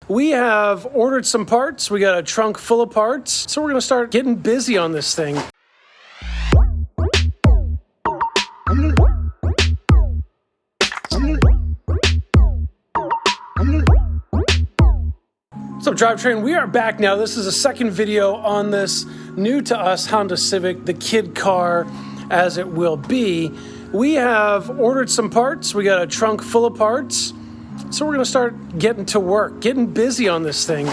We have ordered some parts. We got a trunk full of parts. So we're gonna start getting busy on this thing. What's up, Drivetrain? We are back now. This is a second video on this new to us Honda Civic, the kid car as it will be. We have ordered some parts. We got a trunk full of parts. So we're gonna start getting to work, getting busy on this thing.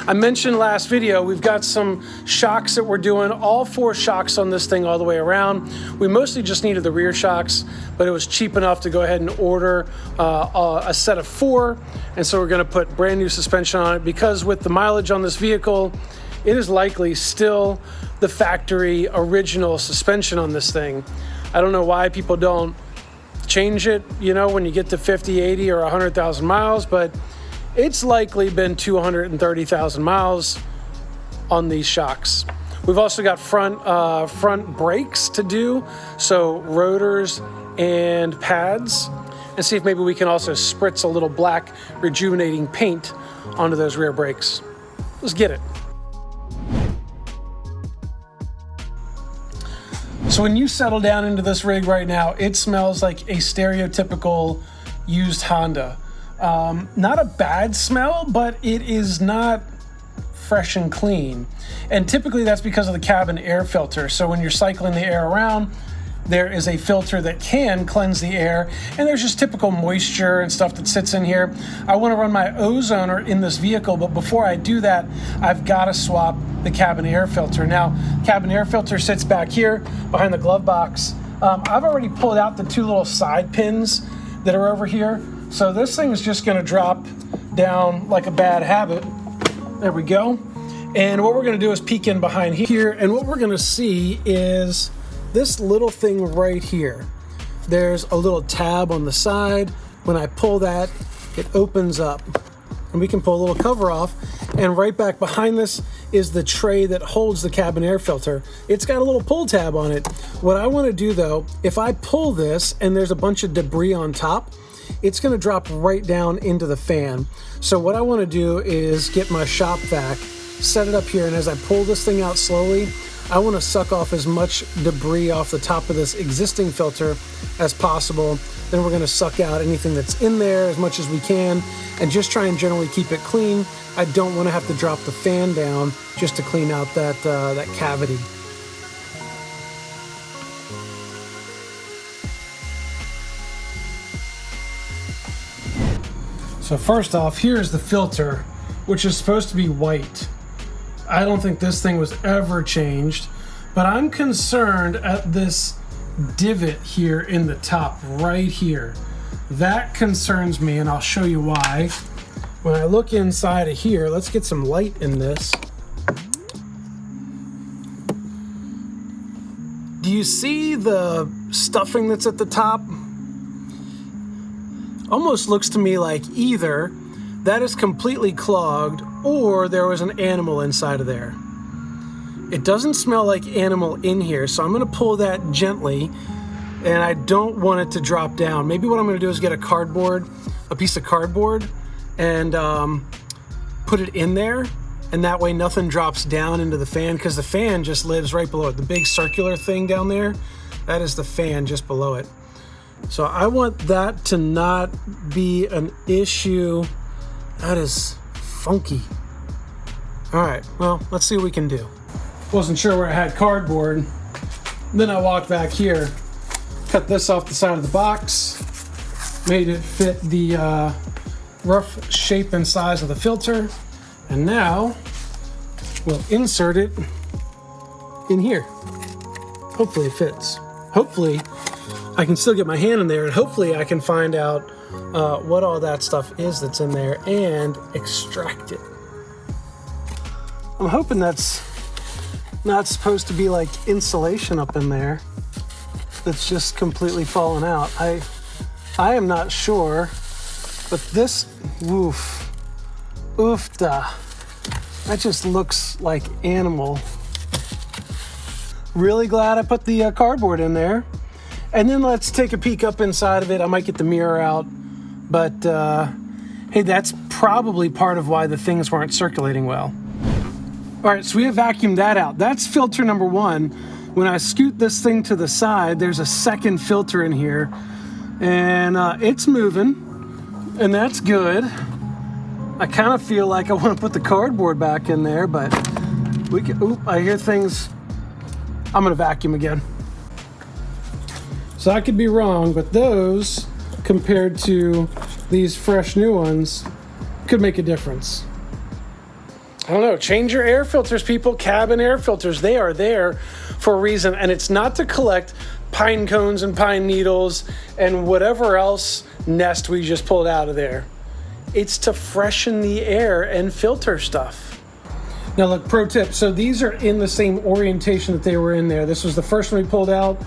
I mentioned last video, we've got some shocks that we're doing, all 4 shocks on this thing all the way around. We mostly just needed the rear shocks, but it was cheap enough to go ahead and order a set of 4. And so we're gonna put brand new suspension on it because with the mileage on this vehicle, it is likely still the factory original suspension on this thing. I don't know why people don't change it, you know, when you get to 50, 80, or 100,000 miles, but it's likely been 230,000 miles on these shocks. We've also got front brakes to do, so rotors and pads, and see if maybe we can also spritz a little black rejuvenating paint onto those rear brakes. Let's get it. So when you settle down into this rig right now, it smells like a stereotypical used Honda. Not a bad smell, but it is not fresh and clean. And typically that's because of the cabin air filter. So when you're cycling the air around, there is a filter that can cleanse the air, and there's just typical moisture and stuff that sits in here. I want to run my ozoner in this vehicle, but before I do that, I've got to swap the cabin air filter. Now, cabin air filter sits back here behind the glove box. I've already pulled out the 2 little side pins that are over here. So this thing is just going to drop down like a bad habit. There we go. And what we're going to do is peek in behind here, and what we're going to see is this little thing right here. There's a little tab on the side. When I pull that, it opens up and we can pull a little cover off, and right back behind this is the tray that holds the cabin air filter. It's got a little pull tab on it. What I want to do though, if I pull this and there's a bunch of debris on top, it's going to drop right down into the fan. So what I want to do is get my shop vac, set it up here, and as I pull this thing out slowly, I want to suck off as much debris off the top of this existing filter as possible. Then we're going to suck out anything that's in there as much as we can and just try and generally keep it clean. I don't want to have to drop the fan down just to clean out that cavity. So first off, here's the filter, which is supposed to be white. I don't think this thing was ever changed, but I'm concerned at this divot here in the top right here. That concerns me, and I'll show you why. When I look inside of here, let's get some light in this. Do you see the stuffing that's at the top? Almost looks to me like either that is completely clogged or there was an animal inside of there. It doesn't smell like animal in here, so I'm going to pull that gently, and I don't want it to drop down. Maybe what I'm going to do is get a piece of cardboard, and put it in there, and that way nothing drops down into the fan, because the fan just lives right below it. The big circular thing down there, that is the fan just below it. So I want that to not be an issue. That is funky. All right, well, let's see what we can do. Wasn't sure where I had cardboard. Then I walked back here, cut this off the side of the box, made it fit the rough shape and size of the filter, and now we'll insert it in here. Hopefully it fits. Hopefully I can still get my hand in there, and hopefully I can find out what all that stuff is that's in there and extract it. I'm hoping that's not supposed to be like insulation up in there that's just completely fallen out. I am not sure, but this, oofda, that just looks like animal. Really glad I put the cardboard in there. And then let's take a peek up inside of it. I might get the mirror out, but hey, that's probably part of why the things weren't circulating well. All right, so we have vacuumed that out. That's filter number one. When I scoot this thing to the side, there's a second filter in here, and it's moving, and that's good. I kind of feel like I want to put the cardboard back in there, but we can. Oop, I hear things. I'm gonna vacuum again. So I could be wrong, but those, compared to these fresh new ones, could make a difference. I don't know, change your air filters, people. Cabin air filters, they are there for a reason, and it's not to collect pine cones and pine needles and whatever else nest we just pulled out of there. It's to freshen the air and filter stuff. Now look, pro tip, so these are in the same orientation that they were in there. This was the first one we pulled out,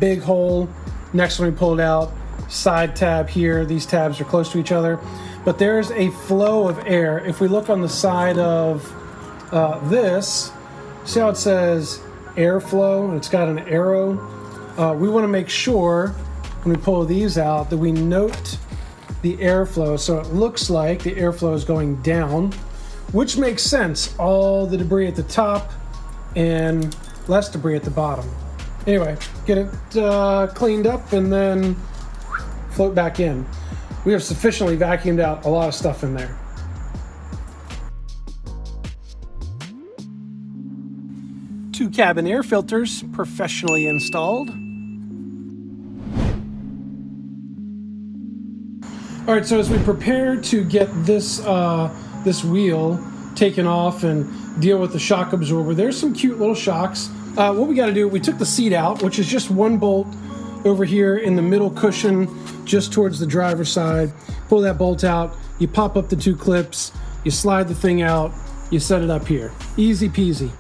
big hole. Next one we pulled out, side tab here. These tabs are close to each other. But there's a flow of air. If we look on the side of this, see how it says airflow, and it's got an arrow? We want to make sure when we pull these out that we note the airflow. So it looks like the airflow is going down, which makes sense. All the debris at the top and less debris at the bottom. Anyway, get it cleaned up and then float back in. We have sufficiently vacuumed out a lot of stuff in there. Two cabin air filters professionally installed. All right, so as we prepare to get this this wheel taken off and deal with the shock absorber, there's some cute little shocks. What we got to do, we took the seat out, which is just one bolt over here in the middle cushion, just towards the driver's side. Pull that bolt out, you pop up the two clips, you slide the thing out, you set it up here. Easy peasy.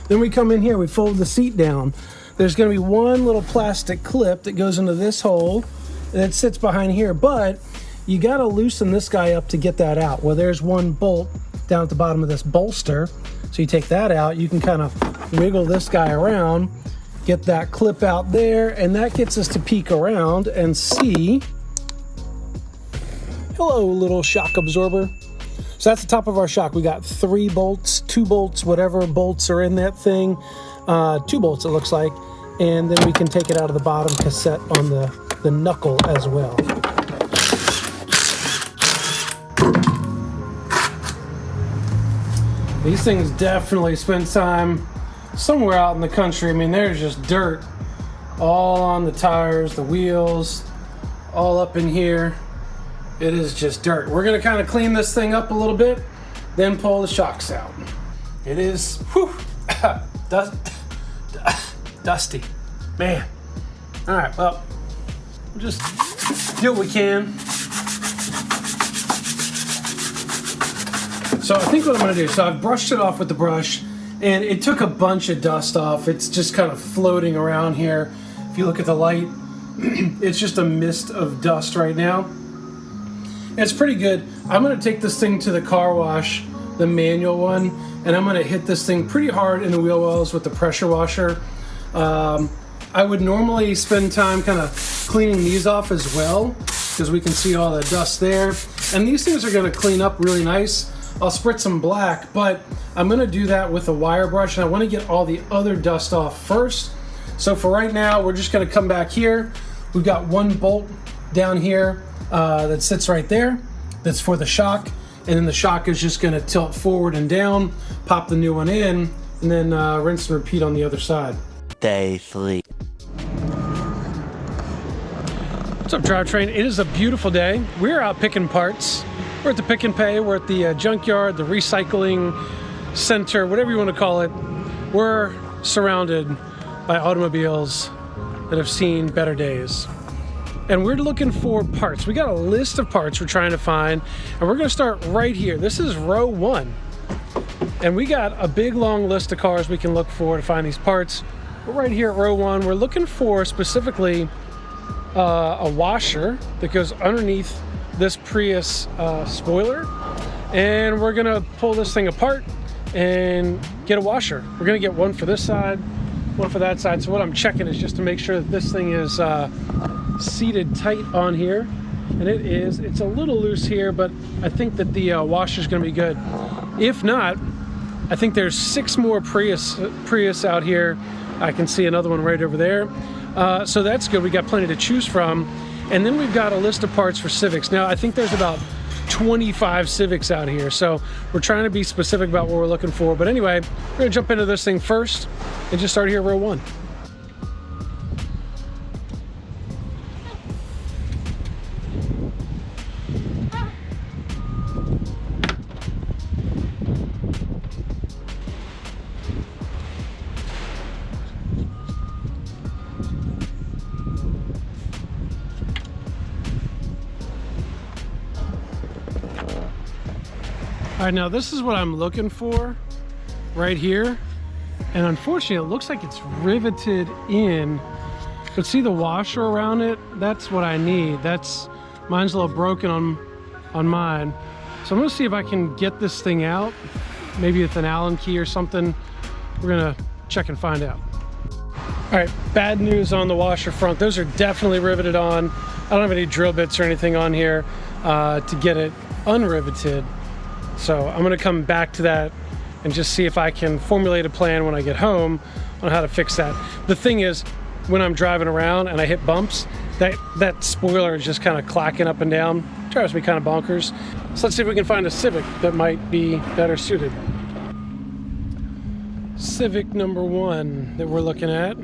Then we come in here, we fold the seat down. There's gonna be one little plastic clip that goes into this hole that sits behind here, but you gotta loosen this guy up to get that out. Well, there's one bolt down at the bottom of this bolster. So you take that out, you can kind of wiggle this guy around, get that clip out there, and that gets us to peek around and see, hello little shock absorber. So that's the top of our shock. We got 3 bolts, 2 bolts, whatever bolts are in that thing, 2 bolts it looks like, and then we can take it out of the bottom cassette on the knuckle as well. These things definitely spend time somewhere out in the country. I mean, there's just dirt all on the tires, the wheels, all up in here. It is just dirt. We're gonna kind of clean this thing up a little bit, then pull the shocks out. It is, whew, dusty, man. All right, well, we'll just do what we can. So I think what I'm gonna do, so I've brushed it off with the brush, and it took a bunch of dust off. It's just kind of floating around here. If you look at the light, it's just a mist of dust right now. It's pretty good. I'm gonna take this thing to the car wash, the manual one, and I'm gonna hit this thing pretty hard in the wheel wells with the pressure washer. I would normally spend time kind of cleaning these off as well, because we can see all the dust there. And these things are gonna clean up really nice. I'll spritz some black, but I'm gonna do that with a wire brush, and I wanna get all the other dust off first. So for right now, we're just gonna come back here. We've got one bolt down here that sits right there. That's for the shock, and then the shock is just gonna tilt forward and down, pop the new one in, and then rinse and repeat on the other side. Day 3. What's up, drivetrain? It is a beautiful day. We're out picking parts. We're at the Pick and Pay. We're at the Junkyard, the recycling center, whatever you want to call it. We're surrounded by automobiles that have seen better days. And we're looking for parts. We got a list of parts we're trying to find, and we're gonna start right here. This is row 1. And we got a big long list of cars we can look for to find these parts. We're right here at row 1. We're looking for specifically a washer that goes underneath this Prius spoiler, and we're gonna pull this thing apart and get a washer. We're gonna get one for this side, one for that side. So what I'm checking is just to make sure that this thing is seated tight on here. And it is. It's a little loose here, but I think that the washer's gonna be good. If not, I think there's 6 more Prius out here. I can see another one right over there. So that's good. We got plenty to choose from. And then we've got a list of parts for Civics. Now, I think there's about 25 Civics out here. So we're trying to be specific about what we're looking for. But anyway, we're gonna jump into this thing first and just start here at row 1. All right, now this is what I'm looking for right here. And unfortunately, it looks like it's riveted in. But see the washer around it? That's what I need. Mine's a little broken on mine. So I'm gonna see if I can get this thing out, maybe with an Allen key or something. We're gonna check and find out. All right, bad news on the washer front. Those are definitely riveted on. I don't have any drill bits or anything on here to get it unriveted. So I'm gonna come back to that and just see if I can formulate a plan when I get home on how to fix that. The thing is, when I'm driving around and I hit bumps, that spoiler is just kind of clacking up and down. Drives me kind of bonkers. So let's see if we can find a Civic that might be better suited. Civic number 1 that we're looking at.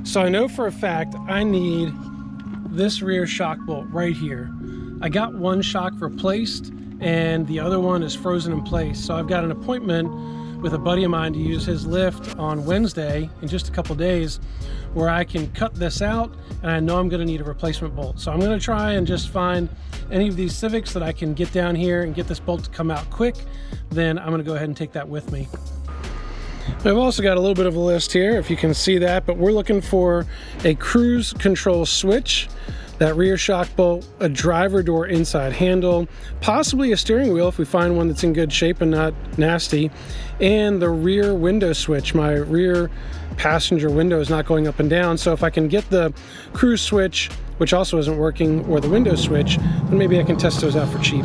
So I know for a fact I need this rear shock bolt right here. I got one shock replaced and the other one is frozen in place. So I've got an appointment with a buddy of mine to use his lift on Wednesday in just a couple days where I can cut this out, and I know I'm gonna need a replacement bolt. So I'm gonna try and just find any of these Civics that I can get down here and get this bolt to come out quick. Then I'm gonna go ahead and take that with me. I've also got a little bit of a list here, if you can see that, but we're looking for a cruise control switch, that rear shock bolt, a driver door inside handle, possibly a steering wheel if we find one that's in good shape and not nasty, and the rear window switch. My rear passenger window is not going up and down, so if I can get the cruise switch, which also isn't working, or the window switch, then maybe I can test those out for cheap.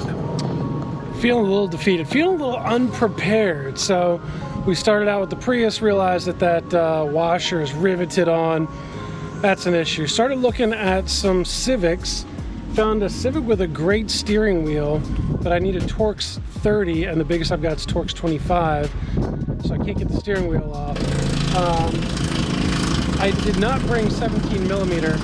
Feeling a little defeated, feeling a little unprepared. So we started out with the Prius, realized that washer is riveted on. That's an issue. Started looking at some Civics, found a Civic with a great steering wheel, but I needed Torx 30 and the biggest I've got is Torx 25, so I can't get the steering wheel off. I did not bring 17 millimeter,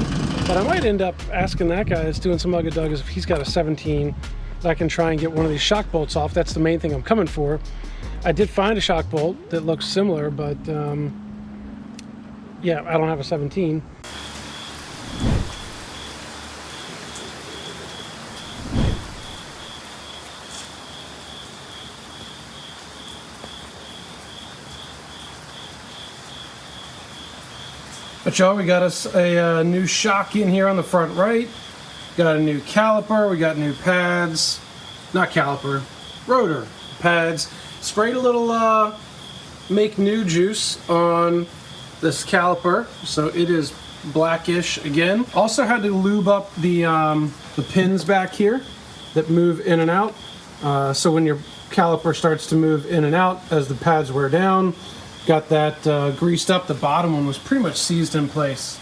but I might end up asking that guy that's doing some Ugga-Duggas if he's got a 17 that I can try and get one of these shock bolts off. That's the main thing I'm coming for. I did find a shock bolt that looks similar, but yeah, I don't have a 17. But y'all, we got us a new shock in here on the front right. Got a new caliper, we got new pads. Not caliper, rotor pads. Sprayed a little make new juice on this caliper, so it is blackish again. Also had to lube up the pins back here that move in and out. So when your caliper starts to move in and out as the pads wear down, got that greased up. The bottom one was pretty much seized in place.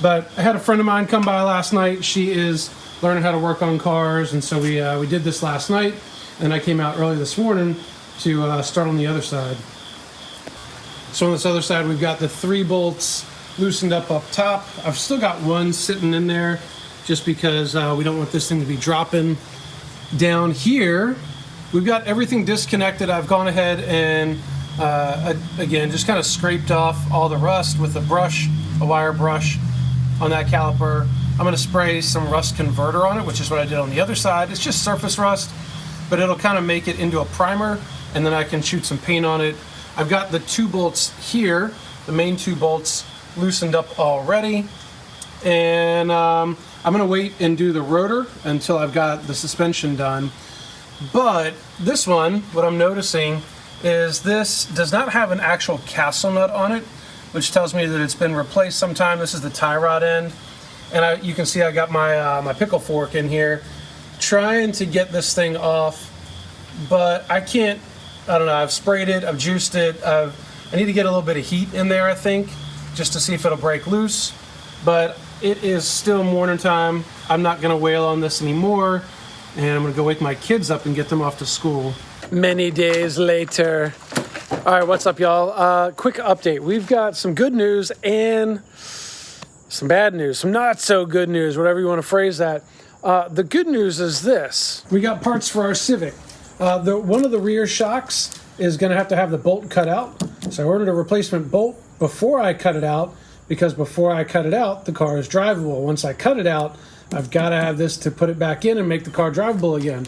But I had a friend of mine come by last night. She is learning how to work on cars, and so we did this last night. And I came out early this morning to start on the other side. So on this other side, we've got the 3 bolts loosened up top. I've still got one sitting in there just because we don't want this thing to be dropping down here. We've got everything disconnected. I've gone ahead and again, just kind of scraped off all the rust with a brush, a wire brush on that caliper. I'm going to spray some rust converter on it, which is what I did on the other side. It's just surface rust, but it'll kind of make it into a primer, and then I can shoot some paint on it. I've got the 2 bolts here, the main 2 bolts loosened up already, and I'm going to wait and do the rotor until I've got the suspension done. But this one, what I'm noticing is this does not have an actual castle nut on it, which tells me that it's been replaced sometime. This is the tie rod end. and you can see I got my my pickle fork in here, trying to get this thing off, but I can't. I don't know. I've sprayed it, I've juiced it. I need to get a little bit of heat in there, I think, just to see if it'll break loose. But it is still morning time. I'm not gonna wail on this anymore, and I'm gonna go wake my kids up and get them off to school. Many days later. All right, what's up, y'all? Quick update. We've got some good news and some bad news, some not so good news, whatever you want to phrase that. The good news is this. We got parts for our Civic. One of the rear shocks is going to have the bolt cut out. So I ordered a replacement bolt before I cut it out, because before I cut it out, the car is drivable. Once I cut it out, I've got to have this to put it back in and make the car drivable again.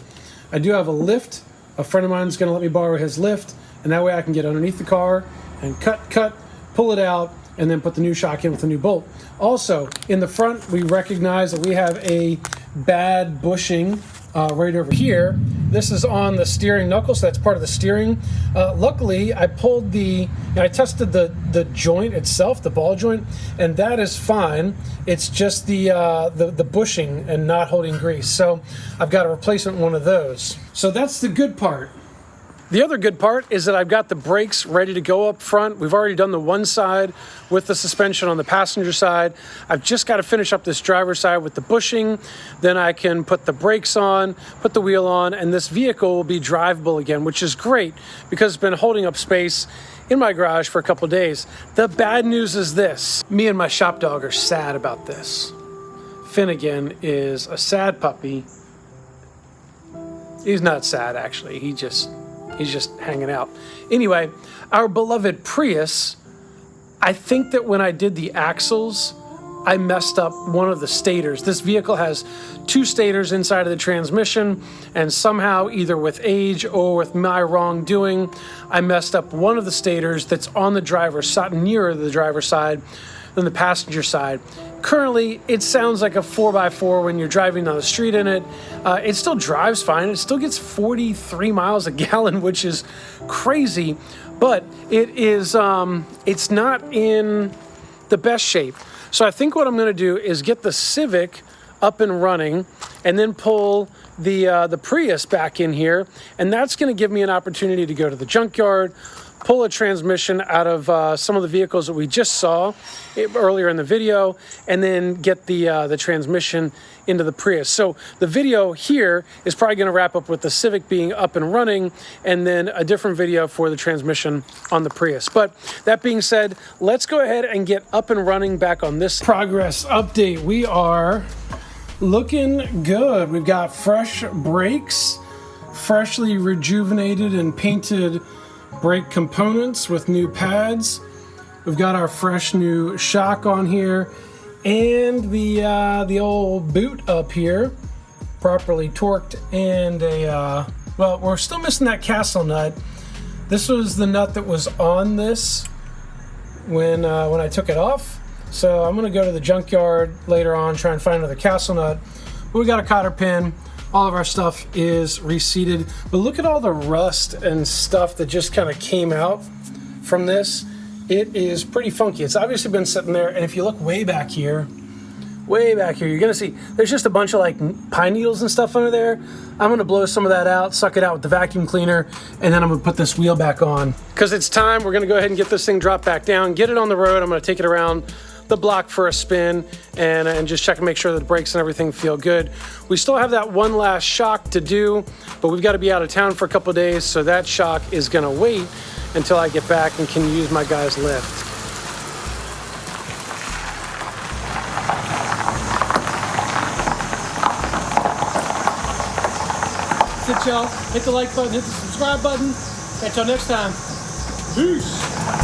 I do have a lift. A friend of mine is going to let me borrow his lift, and that way I can get underneath the car and cut, pull it out, and then put the new shock in with the new bolt. Also, in the front, we recognize that we have a bad bushing right over here. This is on the steering knuckle, so that's part of the steering. Luckily, I pulled I tested the joint itself, the ball joint, and that is fine. It's just the bushing and not holding grease. So I've got a replacement one of those. So that's the good part. The other good part is that I've got the brakes ready to go up front. We've already done the one side with the suspension on the passenger side. I've just got to finish up this driver's side with the bushing. Then I can put the brakes on, put the wheel on, and this vehicle will be drivable again, which is great because it's been holding up space in my garage for a couple of days. The bad news is this. Me and my shop dog are sad about this. Finnegan is a sad puppy. He's not sad, actually. He's just hanging out. Anyway, our beloved Prius, I think that when I did the axles, I messed up one of the stators. This vehicle has 2 stators inside of the transmission, and somehow, either with age or with my wrongdoing, I messed up one of the stators that's on the driver's side, nearer the driver's side than the passenger side. Currently, it sounds like a 4x4 when you're driving down the street in it. It still drives fine. It still gets 43 miles a gallon, which is crazy, but it is, it's not in the best shape. So I think what I'm gonna do is get the Civic up and running and then pull the Prius back in here, and that's gonna give me an opportunity to go to the junkyard, pull a transmission out of some of the vehicles that we just saw earlier in the video, and then get the transmission into the Prius. So the video here is probably going to wrap up with the Civic being up and running, and then a different video for the transmission on the Prius. But that being said, let's go ahead and get up and running back on this progress update. We are looking good. We've got fresh brakes, freshly rejuvenated and painted brake components with new pads. We've got our fresh new shock on here, and the old boot up here, properly torqued, and well, we're still missing that castle nut. This was the nut that was on this when I took it off. So I'm gonna go to the junkyard later on, try and find another castle nut. But we got a cotter pin. All of our stuff is reseated, but look at all the rust and stuff that just kind of came out from this. It is pretty funky. It's obviously been sitting there, and if you look way back here, you're gonna see there's just a bunch of like pine needles and stuff under there. I'm gonna blow some of that out, suck it out with the vacuum cleaner, and then I'm gonna put this wheel back on. Because it's time, we're gonna go ahead and get this thing dropped back down, get it on the road. I'm gonna take it around the block for a spin and just check and make sure that the brakes and everything feel good. We still have that one last shock to do, but we've got to be out of town for a couple of days, so that shock is gonna wait until I get back and can use my guy's lift. That's it, y'all. Hit the like button, hit the subscribe button. Until next time, peace.